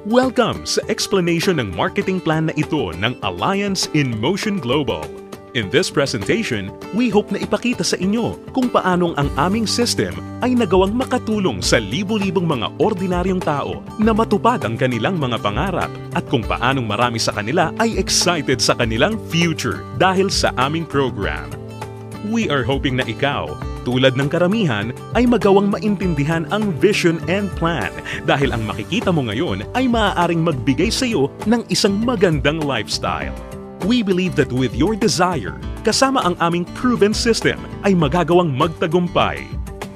Welcome sa explanation ng marketing plan na ito ng Alliance in Motion Global. In this presentation, we hope na ipakita sa inyo kung paanong ang aming system ay nagawang makatulong sa libo-libong mga ordinaryong tao na matupad ang kanilang mga pangarap at kung paanong marami sa kanila ay excited sa kanilang future dahil sa aming program. We are hoping na ikaw, tulad ng karamihan, ay magawang maintindihan ang vision and plan dahil ang makikita mo ngayon ay maaaring magbigay sa iyo ng isang magandang lifestyle. We believe that with your desire, kasama ang aming proven system ay magagawang magtagumpay.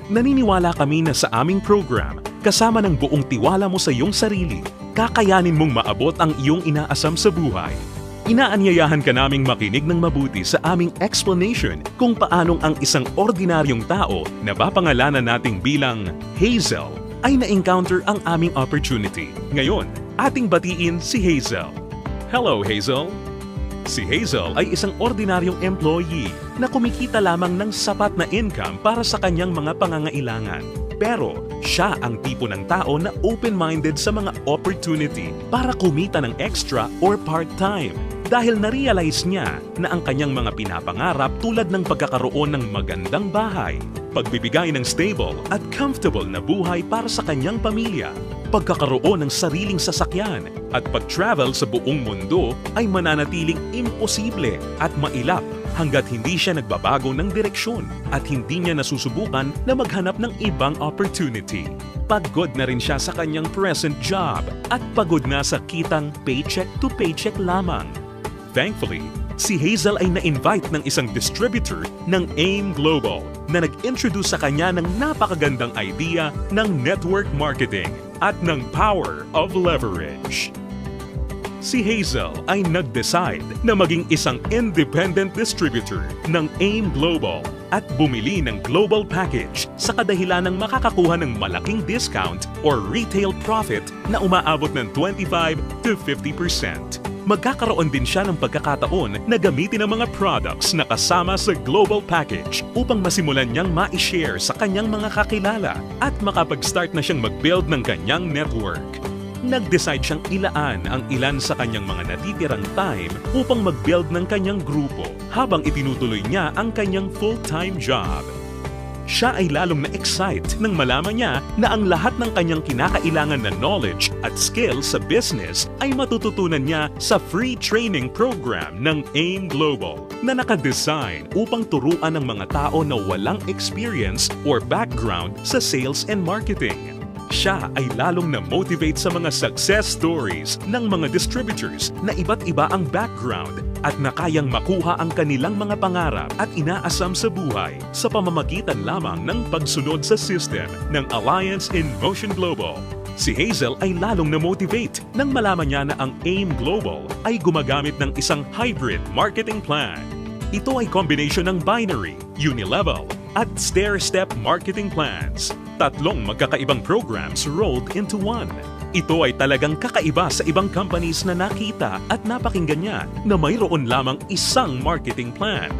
Naniniwala kami na sa aming program, kasama ng buong tiwala mo sa iyong sarili, kakayanin mong maabot ang iyong inaasam sa buhay. Inaanyayahan ka naming makinig ng mabuti sa aming explanation kung paanong ang isang ordinaryong tao na papangalanan nating bilang Hazel ay na-encounter ang aming opportunity. Ngayon, ating batiin si Hazel. Hello, Hazel! Si Hazel ay isang ordinaryong employee na kumikita lamang ng sapat na income para sa kanyang mga pangangailangan. Pero siya ang tipo ng tao na open-minded sa mga opportunity para kumita ng extra or part-time dahil na-realize niya na ang kanyang mga pinapangarap tulad ng pagkakaroon ng magandang bahay, pagbibigay ng stable at comfortable na buhay para sa kanyang pamilya, pagkakaroon ng sariling sasakyan at pag-travel sa buong mundo ay mananatiling imposible at mailap hanggat hindi siya nagbabago ng direksyon at hindi niya nasusubukan na maghanap ng ibang opportunity. Pagod na rin siya sa kanyang present job at pagod na sa kitang paycheck to paycheck lamang. Thankfully, si Hazel ay na-invite ng isang distributor ng AIM Global na nag-introduce sa kanya ng napakagandang idea ng network marketing at ng power of leverage. Si Hazel ay nag-decide na maging isang independent distributor ng AIM Global at bumili ng global package sa kadahilan ng makakakuha ng malaking discount or retail profit na umaabot ng 25 to 50%. Magkakaroon din siya ng pagkakataon na gamitin ang mga products na kasama sa global package upang masimulan niyang ma-share sa kanyang mga kakilala at makapag-start na siyang mag-build ng kanyang network. Nag-decide siyang ilaan ang ilan sa kanyang mga natitirang time upang mag-build ng kanyang grupo habang itinutuloy niya ang kanyang full-time job. Siya ay lalong na-excite nang malaman niya na ang lahat ng kanyang kinakailangan na knowledge at skills sa business ay matututunan niya sa free training program ng AIM Global na nakadesign upang turuan ng mga tao na walang experience or background sa sales and marketing. Siya ay lalong na-motivate sa mga success stories ng mga distributors na iba't iba ang background at na kayang makuha ang kanilang mga pangarap at inaasam sa buhay sa pamamagitan lamang ng pagsunod sa system ng Alliance in Motion Global. Si Hazel ay lalong na-motivate nang malaman niya na ang AIM Global ay gumagamit ng isang hybrid marketing plan. Ito ay combination ng binary, unilevel, at stair-step marketing plans. Tatlong magkakaibang programs rolled into one. Ito ay talagang kakaiba sa ibang companies na nakita at napakinggan niya na mayroon lamang isang marketing plan.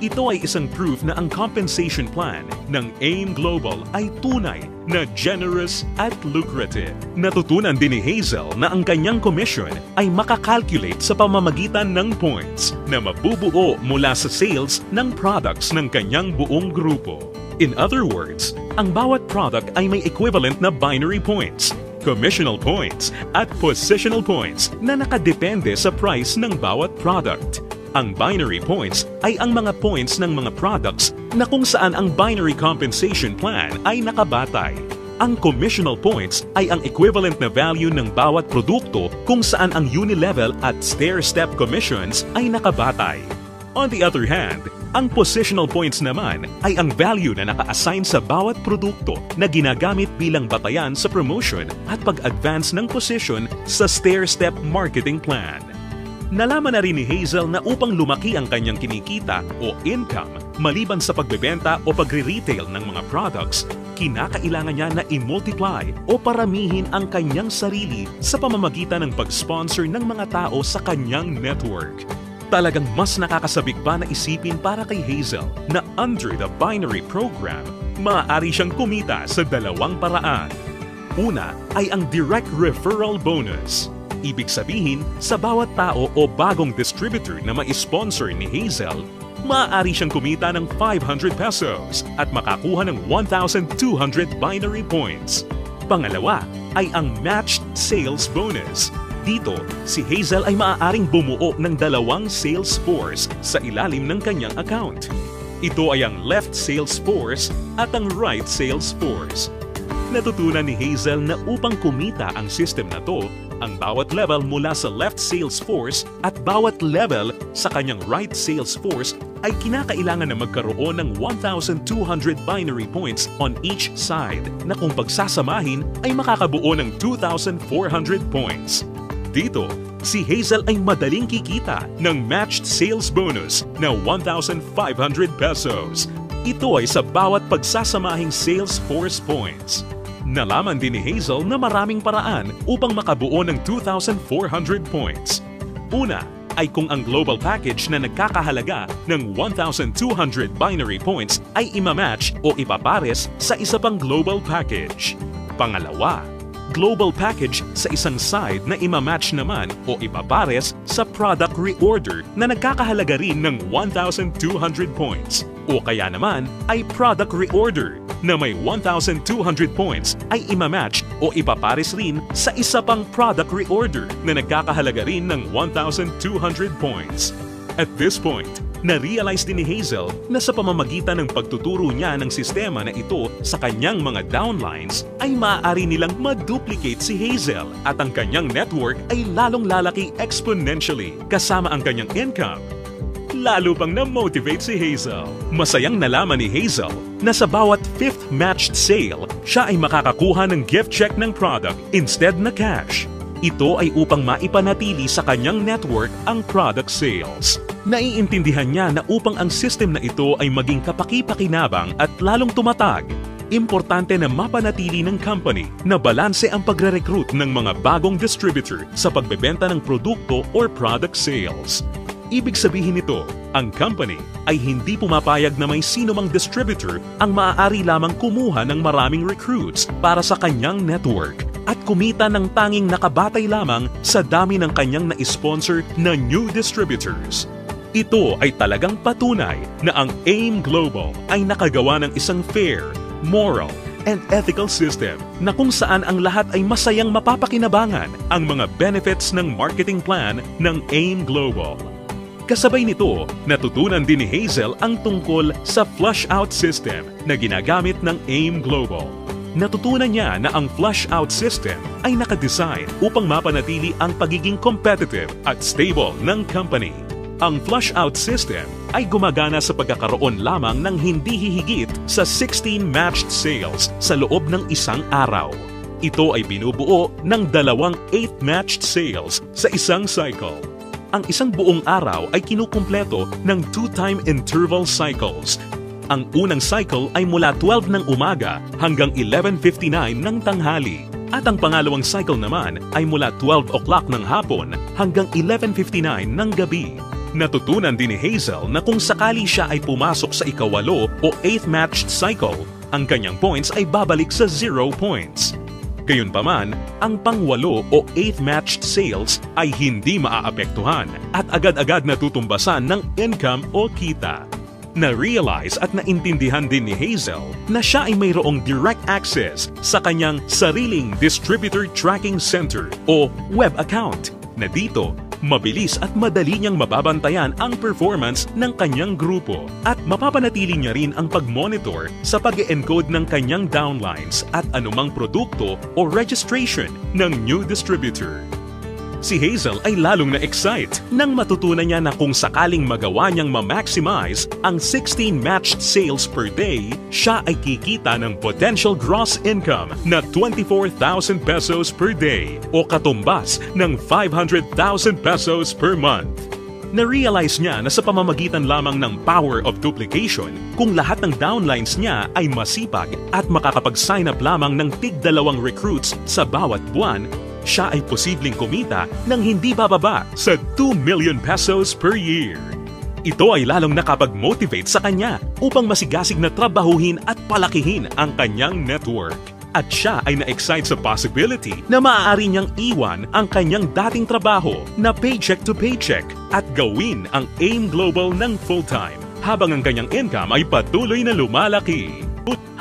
Ito ay isang proof na ang compensation plan ng AIM Global ay tunay na generous at lucrative. Natutunan din ni Hazel na ang kanyang commission ay makakalculate sa pamamagitan ng points na mabubuo mula sa sales ng products ng kanyang buong grupo. In other words, ang bawat product ay may equivalent na binary points, commissional points at positional points na nakadepende sa price ng bawat product. Ang binary points ay ang mga points ng mga products na kung saan ang binary compensation plan ay nakabatay. Ang commissional points ay ang equivalent na value ng bawat produkto kung saan ang unilevel at stair-step commissions ay nakabatay. On the other hand, ang positional points naman ay ang value na naka-assign sa bawat produkto na ginagamit bilang batayan sa promotion at pag-advance ng position sa stair-step marketing plan. Nalaman na rin ni Hazel na upang lumaki ang kanyang kinikita o income maliban sa pagbebenta o pagre-retail ng mga products, kinakailangan niya na i-multiply o paramihin ang kanyang sarili sa pamamagitan ng pag-sponsor ng mga tao sa kanyang network. Talagang mas nakakasabik pa na isipin para kay Hazel na under the binary program, maaari siyang kumita sa dalawang paraan. Una ay ang direct referral bonus. Ibig sabihin, sa bawat tao o bagong distributor na ma-sponsor ni Hazel, maaari siyang kumita ng 500 pesos at makakuha ng 1,200 binary points. Pangalawa ay ang matched sales bonus. Dito, si Hazel ay maaaring bumuo ng 2 sales force sa ilalim ng kanyang account. Ito ay ang left sales force at ang right sales force. Natutunan ni Hazel na upang kumita ang system na to, ang bawat level mula sa left sales force at bawat level sa kanyang right sales force ay kinakailangan na magkaroon ng 1,200 binary points on each side na kung pagsasamahin ay makakabuo ng 2,400 points. Dito, si Hazel ay madaling kikita ng matched sales bonus na 1,500 pesos. Ito ay sa bawat pagsasamahing sales force points. Nalaman din ni Hazel na maraming paraan upang makabuo ng 2,400 points. Una ay kung ang global package na nagkakahalaga ng 1,200 binary points ay imamatch o ipapares sa isa pang global package. Pangalawa, global package sa isang side na imamatch naman o ipapares sa product reorder na nagkakahalaga rin ng 1,200 points. O kaya naman ay product reorder na may 1,200 points ay imamatch o ipapares rin sa isa pang product reorder na nagkakahalaga rin ng 1,200 points. At this point, na-realize din ni Hazel na sa pamamagitan ng pagtuturo niya ng sistema na ito sa kanyang mga downlines ay maaari nilang ma-duplicate si Hazel at ang kanyang network ay lalong lalaki exponentially kasama ang kanyang income. Lalo pang na-motivate si Hazel. Masayang nalaman ni Hazel na sa bawat 5th matched sale, siya ay makakakuha ng gift check ng product instead na cash. Ito ay upang maipanatili sa kanyang network ang product sales. Naiintindihan niya na upang ang system na ito ay maging kapaki-pakinabang at lalong tumatag, importante na mapanatili ng company na balanse ang pagre-recruit ng mga bagong distributor sa pagbebenta ng produkto or product sales. Ibig sabihin nito, ang company ay hindi pumapayag na may sino mang distributor ang maaari lamang kumuha ng maraming recruits para sa kanyang network at kumita ng tanging nakabatay lamang sa dami ng kanyang na-sponsor na new distributors. Ito ay talagang patunay na ang AIM Global ay nakagawa ng isang fair, moral, and ethical system na kung saan ang lahat ay masayang mapapakinabangan ang mga benefits ng marketing plan ng AIM Global. Kasabay nito, natutunan din ni Hazel ang tungkol sa flush-out system na ginagamit ng AIM Global. Natutunan niya na ang flush-out system ay nakadesign upang mapanatili ang pagiging competitive at stable ng company. Ang flush-out system ay gumagana sa pagkakaroon lamang ng hindi hihigit sa 16 matched sales sa loob ng isang araw. Ito ay binubuo ng 2 8th matched sales sa isang cycle. Ang isang buong araw ay kinukumpleto ng 2-time interval cycles. Ang unang cycle ay mula 12 ng umaga hanggang 11:59 ng tanghali. At ang pangalawang cycle naman ay mula 12 o'clock ng hapon hanggang 11:59 ng gabi. Natutunan din ni Hazel na kung sakali siya ay pumasok sa ikawalo o 8th matched cycle, ang kanyang points ay babalik sa 0 points. Gayunpaman, ang pang-8 o 8th matched sales ay hindi maaapektuhan at agad-agad natutumbasan ng income o kita. Na-realize at naintindihan din ni Hazel na siya ay mayroong direct access sa kanyang sariling Distributor Tracking Center o web account na dito mabilis at madali niyang mababantayan ang performance ng kanyang grupo at mapapanatili niya rin ang pag-monitor sa pag-encode ng kanyang downlines at anumang produkto o registration ng new distributor. Si Hazel ay lalong na-excite nang matutunan niya na kung sakaling magawa niyang ma-maximize ang 16 matched sales per day, siya ay kikita ng potential gross income na 24,000 pesos per day o katumbas ng 500,000 pesos per month. Na-realize niya na sa pamamagitan lamang ng power of duplication, kung lahat ng downlines niya ay masipag at makakapag-sign up lamang ng tig-2 recruits sa bawat buwan, siya ay posibleng kumita ng hindi bababa sa 2 million pesos per year. Ito ay lalong nakapag-motivate sa kanya upang masigasig na trabahuhin at palakihin ang kanyang network. At siya ay na-excite sa possibility na maaari niyang iwan ang kanyang dating trabaho na paycheck to paycheck at gawin ang AIM Global ng full-time habang ang kanyang income ay patuloy na lumalaki.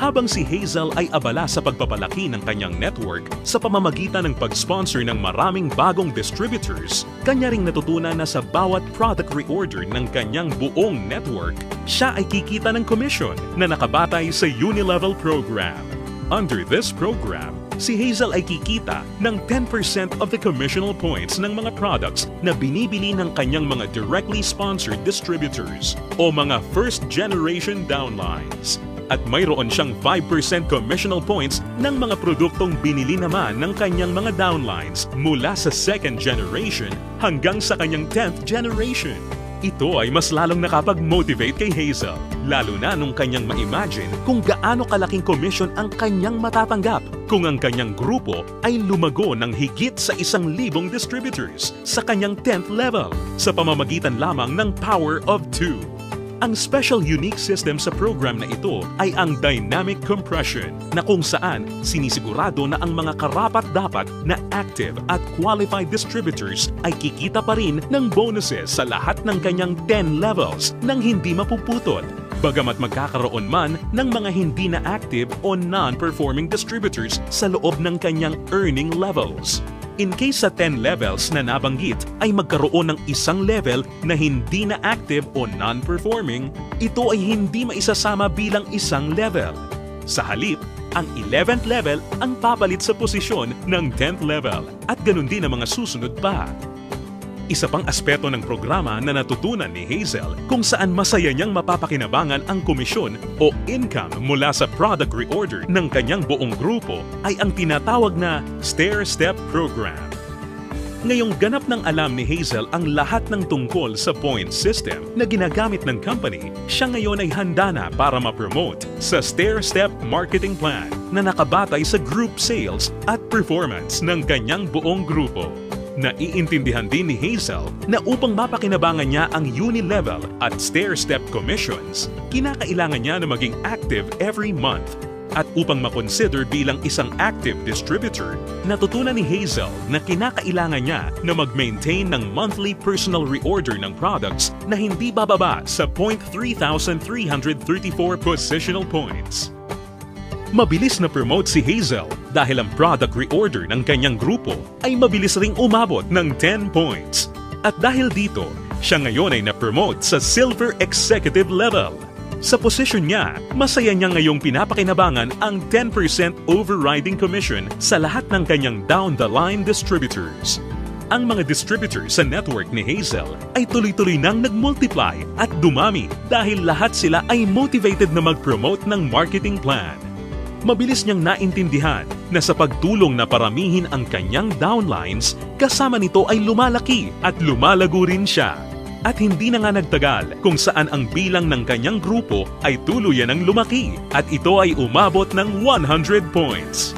Habang si Hazel ay abala sa pagpapalaki ng kanyang network sa pamamagitan ng pag-sponsor ng maraming bagong distributors, kanya ring natutunan na sa bawat product reorder ng kanyang buong network, siya ay kikita ng commission na nakabatay sa Unilevel program. Under this program, si Hazel ay kikita ng 10% of the commissional points ng mga products na binibili ng kanyang mga directly sponsored distributors o mga first-generation downlines. At mayroon siyang 5% commissional points ng mga produktong binili naman ng kanyang mga downlines mula sa second generation hanggang sa kanyang 10th generation. Ito ay mas lalong nakapag-motivate kay Hazel, lalo na nung kanyang ma-imagine kung gaano kalaking commission ang kanyang matatanggap kung ang kanyang grupo ay lumago ng higit sa 1,000 distributors sa kanyang 10th level sa pamamagitan lamang ng Power of 2. Ang special unique system sa program na ito ay ang dynamic compression na kung saan sinisigurado na ang mga karapat-dapat na active at qualified distributors ay kikita pa rin ng bonuses sa lahat ng kanyang 10 levels nang hindi mapuputol. Bagamat magkakaroon man ng mga hindi na active o non-performing distributors sa loob ng kanyang earning levels. In case sa 10 levels na nabanggit ay magkaroon ng isang level na hindi na active o non-performing, ito ay hindi maisasama bilang isang level. Sa halip, ang 11th level ang papalit sa posisyon ng 10th level at ganun din ang mga susunod pa. Isa pang aspeto ng programa na natutunan ni Hazel kung saan masaya niyang mapapakinabangan ang komisyon o income mula sa product reorder ng kanyang buong grupo ay ang tinatawag na stair-step program. Ngayong ganap ng alam ni Hazel ang lahat ng tungkol sa point system na ginagamit ng company, siya ngayon ay handa na para ma-promote sa stair-step marketing plan na nakabatay sa group sales at performance ng kanyang buong grupo. Naiintindihan din ni Hazel na upang mapakinabangan niya ang Unilevel at stair-step commissions, kinakailangan niya na maging active every month. At upang makonsider bilang isang active distributor, natutunan ni Hazel na kinakailangan niya na mag-maintain ng monthly personal reorder ng products na hindi bababa sa 3,334 positional points. Mabilis na promote si Hazel dahil ang product reorder ng kanyang grupo ay mabilis ring umabot ng 10 points. At dahil dito, siya ngayon ay na-promote sa Silver Executive level. Sa posisyon niya, masaya niya ngayong pinapakinabangan ang 10% overriding commission sa lahat ng kanyang down-the-line distributors. Ang mga distributors sa network ni Hazel ay tuloy-tuloy nang nag-multiply at dumami dahil lahat sila ay motivated na mag-promote ng marketing plan. Mabilis niyang naintindihan na sa pagtulong na paramihin ang kanyang downlines, kasama nito ay lumalaki at lumalago rin siya. At hindi na nga nagtagal kung saan ang bilang ng kanyang grupo ay tuluyan ng lumaki at ito ay umabot ng 100 points.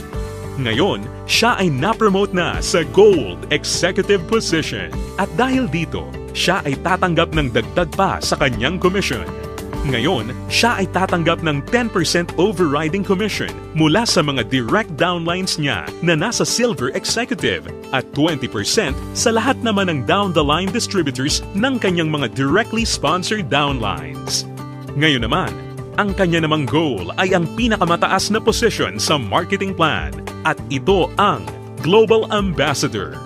Ngayon, siya ay na-promote na sa Gold Executive position at dahil dito, siya ay tatanggap ng dagdag pa sa kanyang commission. Ngayon, siya ay tatanggap ng 10% overriding commission mula sa mga direct downlines niya na nasa Silver Executive at 20% sa lahat naman ng down-the-line distributors ng kanyang mga directly sponsored downlines. Ngayon naman, ang kanya namang goal ay ang pinakamataas na position sa marketing plan at ito ang Global Ambassador.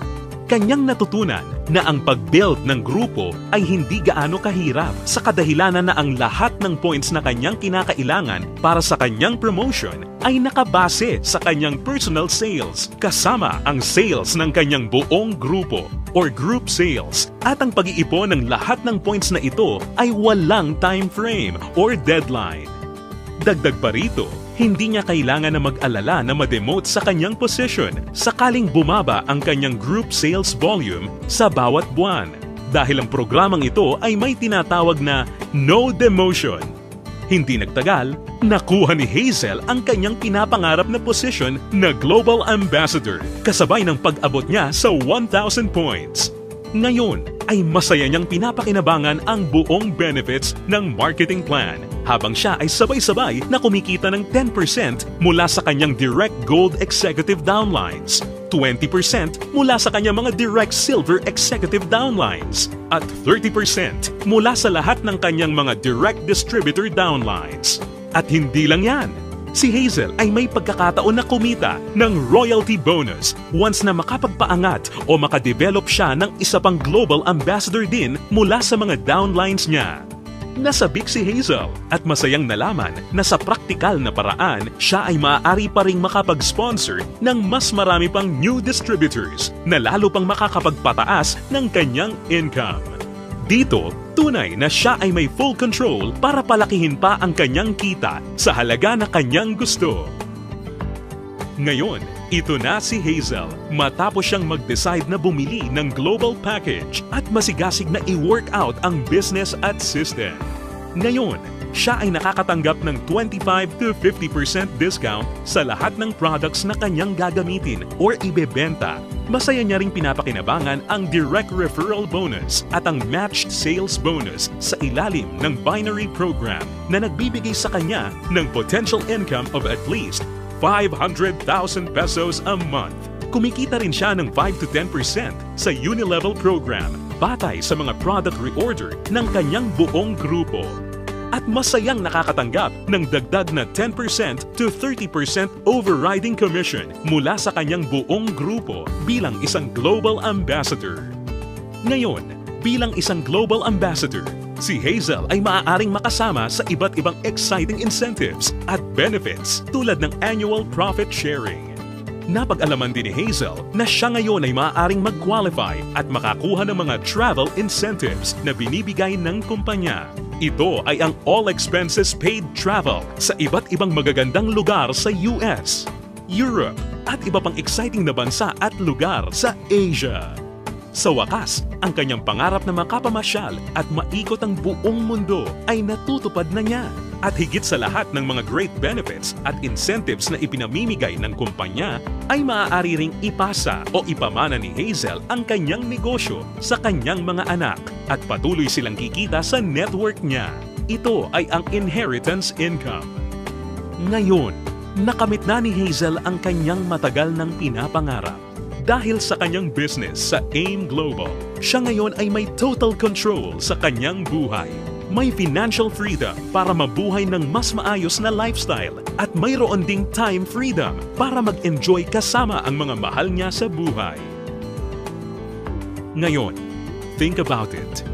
Kanyang natutunan na ang pag-build ng grupo ay hindi gaano kahirap sa kadahilanan na ang lahat ng points na kanyang kinakailangan para sa kanyang promotion ay nakabase sa kanyang personal sales kasama ang sales ng kanyang buong grupo or group sales at ang pag-iipon ng lahat ng points na ito ay walang time frame or deadline. Dagdag pa rito, hindi niya kailangan na mag-alala na ma-demote sa kanyang position sakaling bumaba ang kanyang group sales volume sa bawat buwan dahil ang programang ito ay may tinatawag na no demotion. Hindi nagtagal, nakuha ni Hazel ang kanyang pinapangarap na position na Global Ambassador kasabay ng pag-abot niya sa 1,000 points. Ngayon ay masaya niyang pinapakinabangan ang buong benefits ng marketing plan habang siya ay sabay-sabay na kumikita ng 10% mula sa kanyang direct gold executive downlines, 20% mula sa kanyang mga direct silver executive downlines, at 30% mula sa lahat ng kanyang mga direct distributor downlines. At hindi lang yan, si Hazel ay may pagkakataon na kumita ng royalty bonus once na makapagpaangat o makadevelop siya ng isa pang global ambassador din mula sa mga downlines niya. Nasabik si Hazel at masayang nalaman na sa praktikal na paraan siya ay maaari pa ring makapag-sponsor ng mas marami pang new distributors na lalo pang makakapagpataas ng kanyang income. Dito, tunay na siya ay may full control para palakihin pa ang kanyang kita sa halaga na kanyang gusto. Ngayon, ito na si Hazel matapos siyang mag-decide na bumili ng global package at masigasig na i-work out ang business at system. Ngayon, siya ay nakakatanggap ng 25 to 50% discount sa lahat ng products na kanyang gagamitin or ibebenta. Masaya niya ring pinapakinabangan ang direct referral bonus at ang matched sales bonus sa ilalim ng binary program na nagbibigay sa kanya ng potential income of at least 500,000 pesos a month. Kumikita rin siya ng 5 to 10% sa Unilevel program batay sa mga product reorder ng kanyang buong grupo. At masayang nakakatanggap ng dagdag na 10% to 30% overriding commission mula sa kanyang buong grupo bilang isang global ambassador. Ngayon, bilang isang global ambassador, si Hazel ay maaaring makasama sa iba't ibang exciting incentives at benefits tulad ng annual profit sharing. Napag-alaman din ni Hazel na siya ngayon ay maaaring mag-qualify at makakuha ng mga travel incentives na binibigay ng kumpanya. Ito ay ang all expenses paid travel sa iba't ibang magagandang lugar sa US, Europe, at iba pang exciting na bansa at lugar sa Asia. Sa wakas, ang kanyang pangarap na makapamasyal at maikot ang buong mundo ay natutupad na niya. At higit sa lahat ng mga great benefits at incentives na ipinamimigay ng kumpanya, ay maaari ring ipasa o ipamana ni Hazel ang kanyang negosyo sa kanyang mga anak at patuloy silang kikita sa network niya. Ito ay ang inheritance income. Ngayon, nakamit na ni Hazel ang kanyang matagal ng pinapangarap. Dahil sa kanyang business sa AIM Global, siya ngayon ay may total control sa kanyang buhay. May financial freedom para mabuhay ng mas maayos na lifestyle at mayroon ding time freedom para mag-enjoy kasama ang mga mahal niya sa buhay. Ngayon, think about it.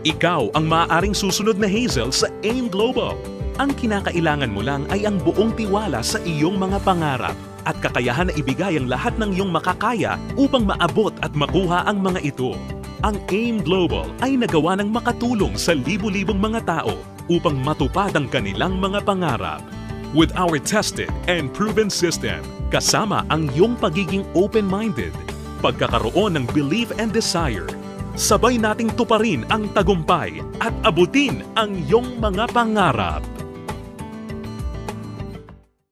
Ikaw ang maaaring susunod na Hazel sa AIM Global. Ang kinakailangan mo lang ay ang buong tiwala sa iyong mga pangarap at kakayahan na ibigay ang lahat ng iyong makakaya upang maabot at makuha ang mga ito. Ang AIM Global ay nagawa ng makatulong sa libu-libong mga tao upang matupad ang kanilang mga pangarap. With our tested and proven system, kasama ang iyong pagiging open-minded, pagkakaroon ng belief and desire, sabay nating tuparin ang tagumpay at abutin ang iyong mga pangarap.